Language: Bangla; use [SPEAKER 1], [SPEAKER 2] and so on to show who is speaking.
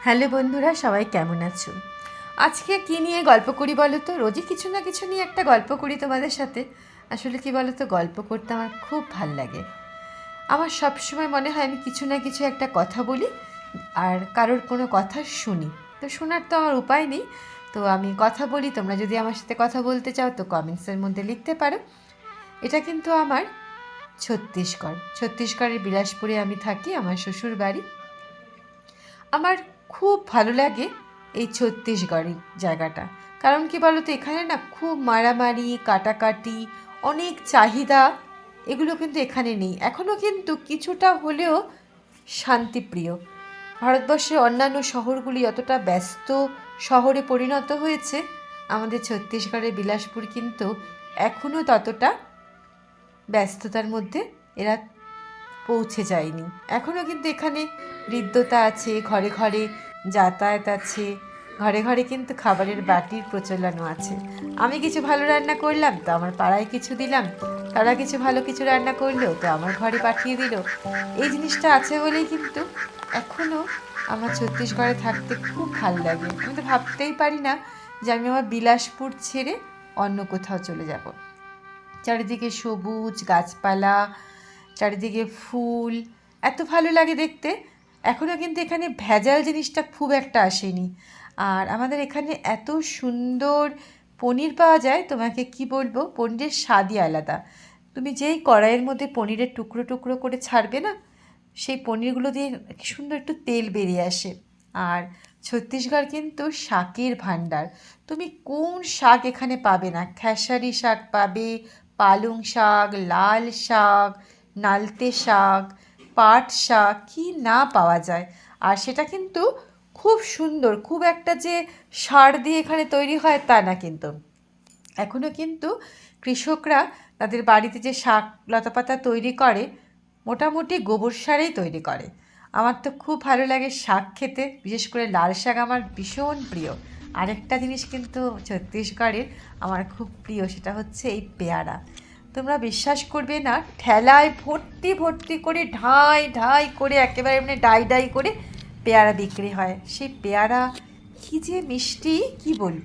[SPEAKER 1] হ্যালো বন্ধুরা, সবাই কেমন আছো? আজকে কি নিয়ে গল্প করি বলো তো? রোজই কিছু না কিছু নিয়ে একটা গল্প করি তোমাদের সাথে। আসলে কি বলো তো, গল্প করতে আমার খুব ভাল লাগে। আমার সব সময় মনে হয় আমি কিছু না কিছু একটা কথা বলি আর কারোর কোনো কথা শুনি। তো শোনার তো আমার উপায় নেই, তো আমি কথা বলি। তোমরা যদি আমার সাথে কথা বলতে চাও তো কমেন্টসের মধ্যে লিখতে পারো। এটা কিন্তু আমার ছত্তিশগড়ের বিলাসপুরে আমি থাকি, আমার শ্বশুর বাড়ি। আমার খুব ভালো লাগে এই ছত্তিশগড়ের জায়গাটা। কারণ কি বলো তো, এখানে না খুব মারামারি, কাটাকাটি, অনেক চাহিদা, এগুলো কিন্তু এখানে নেই। এখনও কিন্তু কিছুটা হলেও শান্তিপ্রিয়। ভারতবর্ষের অন্যান্য শহরগুলি যতটা ব্যস্ত শহরে পরিণত হয়েছে, আমাদের ছত্তিশগড়ের বিলাসপুর কিন্তু এখনও ততটা ব্যস্ততার মধ্যে এরা পৌঁছে যায়নি। এখনও কিন্তু এখানে হৃদ্যতা আছে, ঘরে ঘরে যাতায়াত আছে, ঘরে ঘরে কিন্তু খাবারের বাটির প্রচলনও আছে। আমি কিছু ভালো রান্না করলাম তো আমার পাড়ায় কিছু দিলাম, তারা কিছু ভালো কিছু রান্না করলো তো আমার ঘরে পাঠিয়ে দিল। এই জিনিসটা আছে বলেই কিন্তু এখনও আমার ছত্তিশগড়ে থাকতে খুব ভালো লাগে। আমি তো ভাবতেই পারি না যে আমি আমার বিলাসপুর ছেড়ে অন্য কোথাও চলে যাব। চারিদিকে সবুজ গাছপালা, চারিদিকে ফুল, এত ভালো লাগে দেখতে। এখনও কিন্তু এখানে ভেজাল জিনিসটা খুব একটা আসেনি। আর আমাদের এখানে এত সুন্দর পনির পাওয়া যায়, তোমাকে কি বলবো, পনিরের স্বাদই আলাদা। তুমি যেই কড়াইয়ের মধ্যে পনিরের টুকরো টুকরো করে ছাড়বে না, সেই পনিরগুলো দিয়ে কি সুন্দর একটু তেল বেরিয়ে আসে। আর ছত্তিশগড় কিন্তু শাকের ভাণ্ডার। তুমি কোন শাক এখানে পাবে না? খেসারি শাক পাবে, পালং শাক, লাল শাক, নালতে শাক, পাট শাক, কী না পাওয়া যায়। আর সেটা কিন্তু খুব সুন্দর, খুব একটা যে সার দিয়ে এখানে তৈরি হয় তা না কিন্তু। এখনও কিন্তু কৃষকরা তাদের বাড়িতে যে শাক লতাপাতা তৈরি করে, মোটামুটি গোবর সারেই তৈরি করে। আমার তো খুব ভালো লাগে শাক খেতে, বিশেষ করে লাল শাক আমার ভীষণ প্রিয়। আরেকটা জিনিস কিন্তু ছত্তিশগড়ের আমার খুব প্রিয়, সেটা হচ্ছে এই পেয়ারা। তোমরা বিশ্বাস করবে না, ঠেলায় ভর্তি ভর্তি করে ঢাই ঢাই করে একেবারে মানে ডাই ডাই করে পেয়ারা বিক্রি হয়। সেই পেয়ারা কী যে মিষ্টি, কী বলবো।